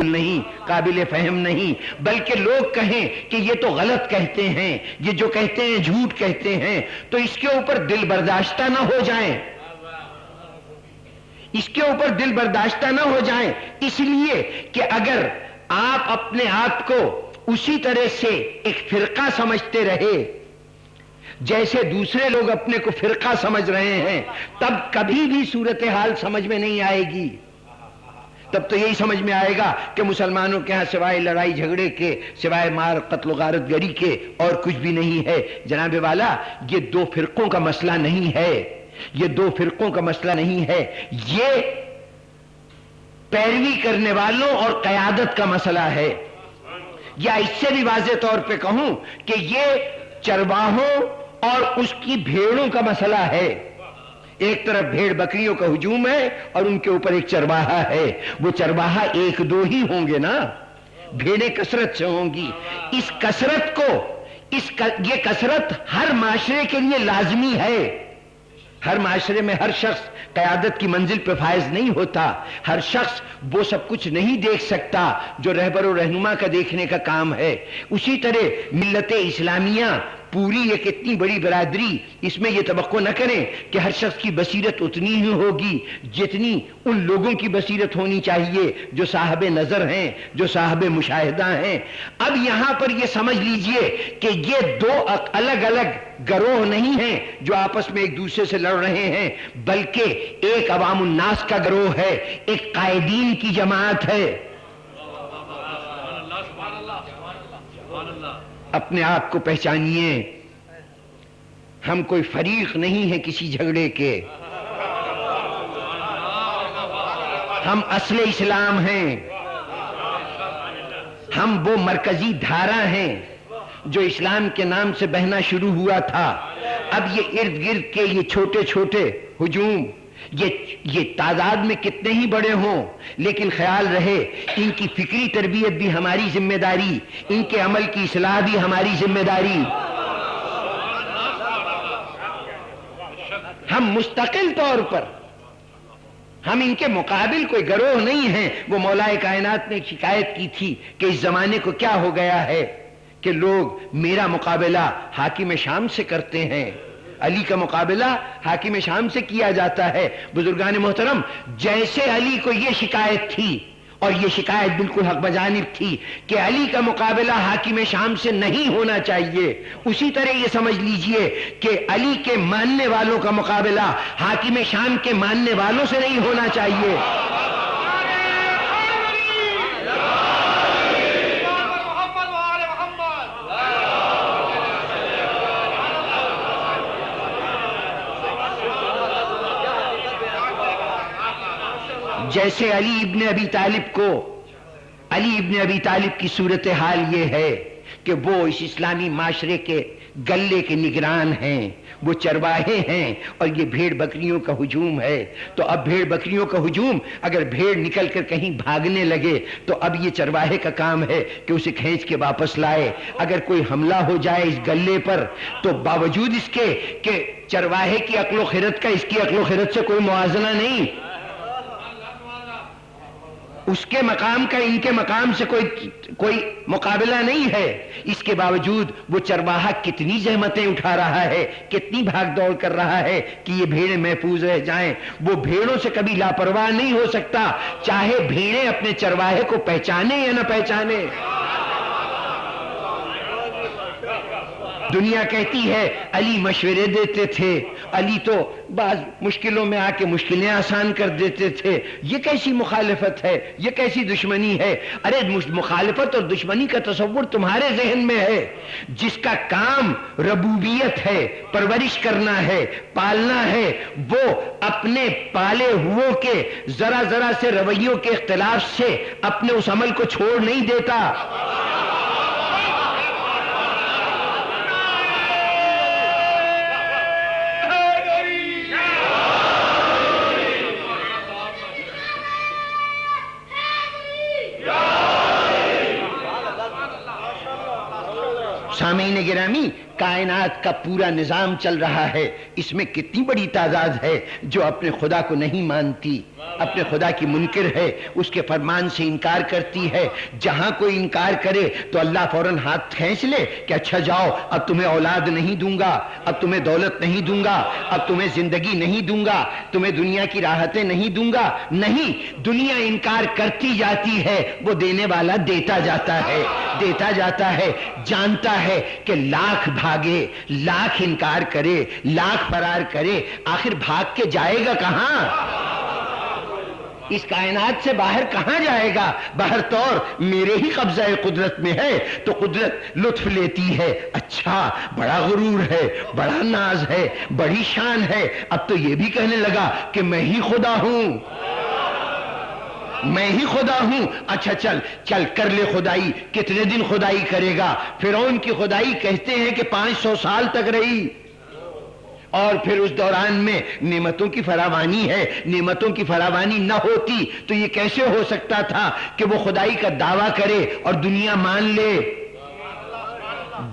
نہیں، قابل فہم نہیں، بلکہ لوگ کہیں کہ یہ تو غلط کہتے ہیں، یہ جو کہتے ہیں جھوٹ کہتے ہیں، تو اس کے اوپر دل برداشتہ نہ ہو جائیں، اس کے اوپر دل برداشتہ نہ ہو جائیں، اس لیے کہ اگر آپ اپنے آپ کو اسی طرح سے ایک فرقہ سمجھتے رہے جیسے دوسرے لوگ اپنے کو فرقہ سمجھ رہے ہیں، تب کبھی بھی صورتحال سمجھ میں نہیں آئے گی۔ تب تو یہی سمجھ میں آئے گا کہ مسلمانوں کے ہاں سوائے لڑائی جھگڑے کے، سوائے مار قتل و غارت گری کے اور کچھ بھی نہیں ہے۔ جناب والا، یہ دو فرقوں کا مسئلہ نہیں ہے، یہ دو فرقوں کا مسئلہ نہیں ہے، یہ پیروی کرنے والوں اور قیادت کا مسئلہ ہے، یا اس سے بھی واضح طور پہ کہوں کہ یہ چرواہوں اور اس کی بھیڑوں کا مسئلہ ہے۔ ایک طرف بھیڑ بکریوں کا ہجوم ہے اور ان کے اوپر ایک چرواہا ہے، وہ چرواہا ایک دو ہی ہوں گے نا، بھیڑیں کثرت سے ہوں گی۔ اس کثرت کو یہ کثرت ہر معاشرے کے لیے لازمی ہے۔ ہر معاشرے میں ہر شخص قیادت کی منزل پہ فائز نہیں ہوتا، ہر شخص وہ سب کچھ نہیں دیکھ سکتا جو رہبر و رہنما کا دیکھنے کا کام ہے۔ اسی طرح ملت اسلامیہ پوری ایک اتنی بڑی برادری، اس میں یہ توقع نہ کریں کہ ہر شخص کی بصیرت اتنی ہی ہوگی جتنی ان لوگوں کی بصیرت ہونی چاہیے جو صاحب نظر ہیں، جو صاحب مشاہدہ ہیں۔ اب یہاں پر یہ سمجھ لیجئے کہ یہ دو الگ الگ گروہ نہیں ہیں جو آپس میں ایک دوسرے سے لڑ رہے ہیں، بلکہ ایک عوام الناس کا گروہ ہے، ایک قائدین کی جماعت ہے۔ اپنے آپ کو پہچانیے، ہم کوئی فریق نہیں ہے کسی جھگڑے کے، ہم اصل اسلام ہیں، ہم وہ مرکزی دھارا ہیں جو اسلام کے نام سے بہنا شروع ہوا تھا۔ اب یہ ارد گرد کے یہ چھوٹے چھوٹے ہجوم، یہ تعداد میں کتنے ہی بڑے ہوں، لیکن خیال رہے ان کی فکری تربیت بھی ہماری ذمہ داری، ان کے عمل کی اصلاح بھی ہماری ذمہ داری۔ ہم مستقل طور پر، ہم ان کے مقابل کوئی گروہ نہیں ہیں۔ وہ مولا کائنات نے ایک شکایت کی تھی کہ اس زمانے کو کیا ہو گیا ہے کہ لوگ میرا مقابلہ حاکم شام سے کرتے ہیں، علی کا مقابلہ حاکم شام سے کیا جاتا ہے۔ بزرگان محترم، جیسے علی کو یہ شکایت تھی، اور یہ شکایت بالکل حق بجانب تھی کہ علی کا مقابلہ حاکم شام سے نہیں ہونا چاہیے، اسی طرح یہ سمجھ لیجئے کہ علی کے ماننے والوں کا مقابلہ حاکم شام کے ماننے والوں سے نہیں ہونا چاہیے۔ جیسے علی ابن ابی طالب کی صورتحال یہ ہے کہ وہ اس اسلامی معاشرے کے گلے کے نگران ہیں، وہ چرواہے ہیں، اور یہ بھیڑ بکریوں کا ہجوم ہے۔ تو اب بھیڑ بکریوں کا ہجوم، اگر بھیڑ نکل کر کہیں بھاگنے لگے تو اب یہ چرواہے کا کام ہے کہ اسے کھینچ کے واپس لائے۔ اگر کوئی حملہ ہو جائے اس گلے پر تو باوجود اس کے کہ چرواہے کی عقل و خرد کا اس کی عقل و خرد سے کوئی موازنہ نہیں، اس کے مقام کا ان کے مقام سے کوئی مقابلہ نہیں ہے، اس کے باوجود وہ چرواہا کتنی زحمتیں اٹھا رہا ہے، کتنی بھاگ دوڑ کر رہا ہے کہ یہ بھیڑیں محفوظ رہ جائیں۔ وہ بھیڑوں سے کبھی لاپرواہ نہیں ہو سکتا، چاہے بھیڑیں اپنے چرواہے کو پہچانے یا نہ پہچانے۔ دنیا کہتی ہے علی مشورے دیتے تھے، علی تو بعض مشکلوں میں آ کے مشکلیں آسان کر دیتے تھے۔ یہ کیسی مخالفت ہے، یہ کیسی دشمنی ہے؟ ارے مخالفت اور دشمنی کا تصور تمہارے ذہن میں ہے۔ جس کا کام ربوبیت ہے، پرورش کرنا ہے، پالنا ہے، وہ اپنے پالے ہوئوں کے ذرا ذرا سے رویوں کے اختلاف سے اپنے اس عمل کو چھوڑ نہیں دیتا۔ سامعین گرامی، کائنات کا پورا نظام چل رہا ہے، اس میں کتنی بڑی تعداد ہے جو اپنے خدا کو نہیں مانتی، اپنے خدا کی منکر ہے، اس کے فرمان سے انکار کرتی ہے۔ جہاں کوئی انکار کرے تو اللہ فوراً ہاتھ کھینچ لے کہ اچھا جاؤ، اب تمہیں اولاد نہیں دوں گا، اب تمہیں دولت نہیں دوں گا، اب تمہیں زندگی نہیں دوں گا، تمہیں دنیا کی راحتیں نہیں دوں گا۔ نہیں، دنیا انکار کرتی جاتی ہے، وہ دینے والا دیتا جاتا ہے، دیتا جاتا ہے۔ جانتا ہے کہ لاکھ بھاگے، لاکھ انکار کرے، لاکھ فرار کرے، آخر بھاگ کے جائے گا کہاں؟ اس کائنات سے باہر کہاں جائے گا؟ باہر طور میرے ہی قبضہ قدرت میں ہے، تو قدرت لطف لیتی ہے۔ اچھا، بڑا غرور ہے، بڑا ناز ہے، بڑی شان ہے، اب تو یہ بھی کہنے لگا کہ میں ہی خدا ہوں، میں ہی خدا ہوں۔ اچھا چل چل کر لے خدائی۔ کتنے دن خدائی کرے گا؟ فرعون کی خدائی کہتے ہیں کہ 500 سال تک رہی، اور پھر اس دوران میں نعمتوں کی فراوانی ہے، نعمتوں کی فراوانی نہ ہوتی تو یہ کیسے ہو سکتا تھا کہ وہ خدائی کا دعویٰ کرے اور دنیا مان لے؟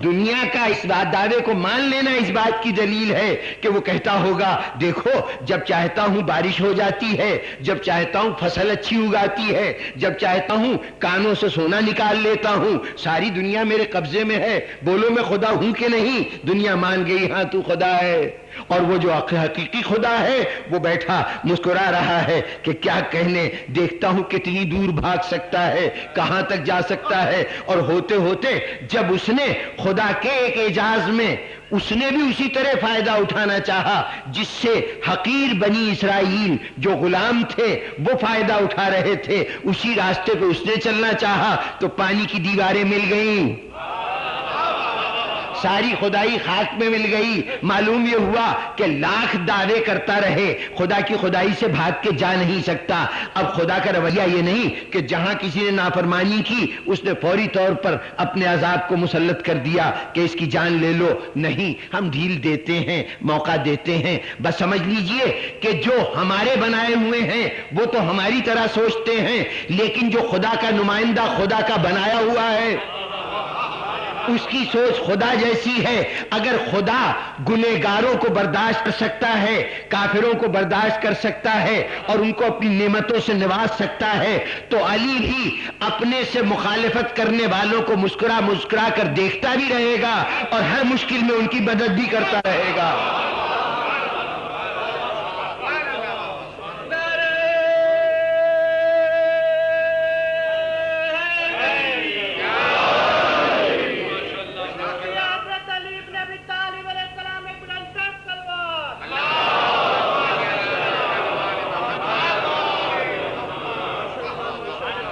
دنیا کا اس بات دعوے کو مان لینا اس بات کی دلیل ہے کہ وہ کہتا ہوگا دیکھو جب چاہتا ہوں بارش ہو جاتی ہے، جب چاہتا ہوں فصل اچھی اگاتی ہے، جب چاہتا ہوں کانوں سے سونا نکال لیتا ہوں، ساری دنیا میرے قبضے میں ہے، بولو میں خدا ہوں کہ نہیں؟ دنیا مان گئی ہاں تو خدا ہے۔ اور وہ جو حقیقی خدا ہے وہ بیٹھا مسکرا رہا ہے کہ کیا کہنے، دیکھتا ہوں کتنی دور بھاگ سکتا ہے، کہاں تک جا سکتا ہے۔ اور ہوتے ہوتے جب اس نے خدا کے ایک اعجاز میں اس نے بھی اسی طرح فائدہ اٹھانا چاہا جس سے حقیر بنی اسرائیل جو غلام تھے وہ فائدہ اٹھا رہے تھے، اسی راستے پہ اس نے چلنا چاہا تو پانی کی دیواریں مل گئیں، ساری خدائی خاک میں مل گئی۔ معلوم یہ ہوا کہ لاکھ دعوے کرتا رہے، خدا کی خدائی سے بھاگ کے جا نہیں سکتا۔ اب خدا کا رویہ یہ نہیں کہ جہاں کسی نے نافرمانی کی اس نے فوری طور پر اپنے عذاب کو مسلط کر دیا کہ اس کی جان لے لو، نہیں، ہم ڈھیل دیتے ہیں، موقع دیتے ہیں۔ بس سمجھ لیجئے کہ جو ہمارے بنائے ہوئے ہیں وہ تو ہماری طرح سوچتے ہیں، لیکن جو خدا کا نمائندہ خدا کا بنایا ہوا ہے اس کی سوچ خدا جیسی ہے۔ اگر خدا گنہگاروں کو برداشت کر سکتا ہے، کافروں کو برداشت کر سکتا ہے اور ان کو اپنی نعمتوں سے نواز سکتا ہے تو علی بھی اپنے سے مخالفت کرنے والوں کو مسکرا مسکرا کر دیکھتا بھی رہے گا اور ہر مشکل میں ان کی مدد بھی کرتا رہے گا۔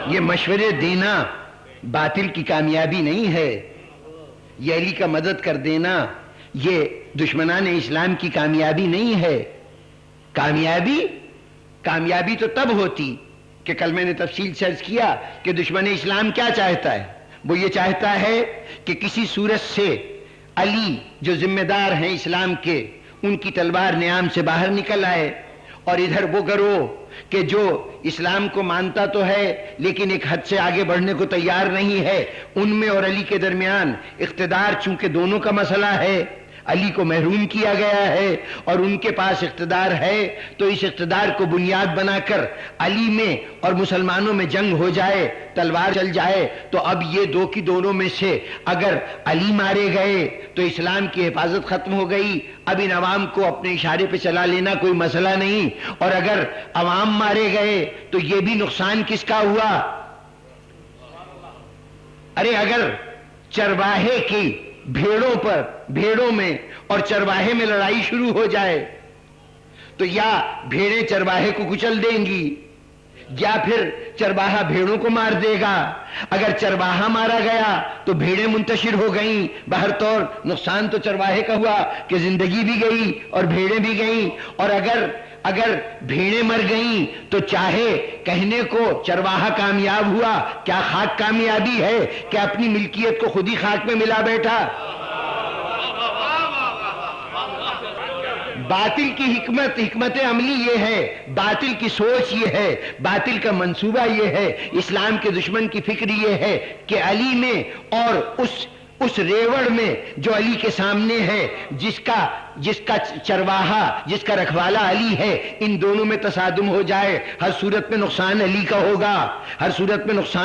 یہ مشورے دینا باطل کی کامیابی نہیں ہے، یہ علی کا مدد کر دینا یہ دشمنان اسلام کی کامیابی نہیں ہے۔ کامیابی تو تب ہوتی کہ کل میں نے تفصیل سے عرض کیا کہ دشمن اسلام کیا چاہتا ہے، وہ یہ چاہتا ہے کہ کسی صورت سے علی جو ذمہ دار ہیں اسلام کے ان کی تلوار نیام سے باہر نکل آئے، اور ادھر وہ گروہ کہ جو اسلام کو مانتا تو ہے لیکن ایک حد سے آگے بڑھنے کو تیار نہیں ہے، ان میں اور علی کے درمیان اقتدار چونکہ دونوں کا مسئلہ ہے، علی کو محروم کیا گیا ہے اور ان کے پاس اقتدار ہے، تو اس اقتدار کو بنیاد بنا کر علی میں اور مسلمانوں میں جنگ ہو جائے، تلوار چل جائے، تو اب یہ دو کی دونوں میں سے اگر علی مارے گئے تو اسلام کی حفاظت ختم ہو گئی، اب ان عوام کو اپنے اشارے پہ چلا لینا کوئی مسئلہ نہیں، اور اگر عوام مارے گئے تو یہ بھی نقصان کس کا ہوا؟ ارے اگر چرواہے کی بھیڑوں میں اور چرواہے میں لڑائی شروع ہو جائے تو یا بھیڑیں چرواہے کو کچل دیں گی یا پھر چرواہا بھیڑوں کو مار دے گا۔ اگر چرواہا مارا گیا تو بھیڑیں منتشر ہو گئیں، بہر طور نقصان تو چرواہے کا ہوا کہ زندگی بھی گئی اور بھیڑیں بھی گئیں، اور اگر بھیڑیں مر گئیں تو چاہے کہنے کو چرواہا کامیاب ہوا، کیا خاک کامیابی ہے کہ اپنی ملکیت کو خود ہی خاک میں ملا بیٹھا؟ باطل کی حکمت عملی یہ ہے، باطل کی سوچ یہ ہے، باطل کا منصوبہ یہ ہے، اسلام کے دشمن کی فکر یہ ہے کہ علی میں اور اس ریوڑ میں جو علی کے سامنے ہے، جس کا چرواہا، جس کا رکھوالا علی ہے، ان دونوں میں تصادم ہو جائے، ہر صورت میں نقصان علی کا ہوگا، ہر صورت میں نقصان